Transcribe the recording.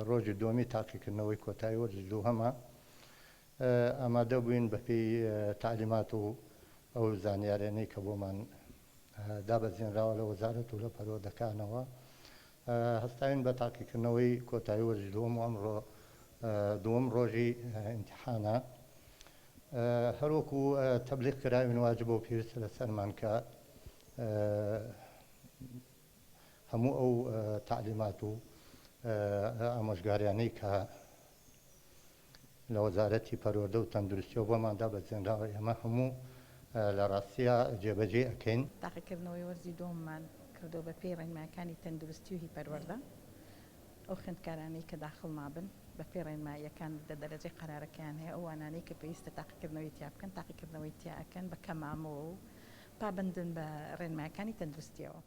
ڕۆژی دووەمی تاقیکردنەوەی کۆتایی وەرزی دووهەمە ئامادە بووین بەپێی تعلیمات و ئەو زانیاریانەی کە بۆمان دابەزێنراوە لە وەزارەت و لە پەروەردەکانەوە هەستاوین بە تاقیکردنەوەی کۆتایی وەرزی دووەم و ئەمڕۆ دووەم ڕۆژی ئیمتیحانە هەروەکو تەبلیغ کراوین واجبە و پێویستە لەسەرمان کە هەموو ئەو تعلیمات و ئامۆژگاریانەی کە لە وەزارەتی پەروەردە و تەندروستی و بۆمان دابەزێنراوە ئێمە هەموو لە ڕاستیە جێبەجێ ئەکەین. تاقیکردنەوەی وەرزی دووەممان کردو بە پێی ڕێنمایەکانی تەندروستی و هی پەروەردە ئەو خوێندکارانەی کە داخڵ نابن بە پێی ڕێنماییەکان لە دەرەجەی قەرارەکەیان هەیە ئەوانانەی کە پێویستە تاقیکردنەوەی تیا بکەن تاقیکردنەوەی تیا ئەکەن بە کەمامەوە و پابندن بە ڕێنمایەکانی تەندروستیەوە.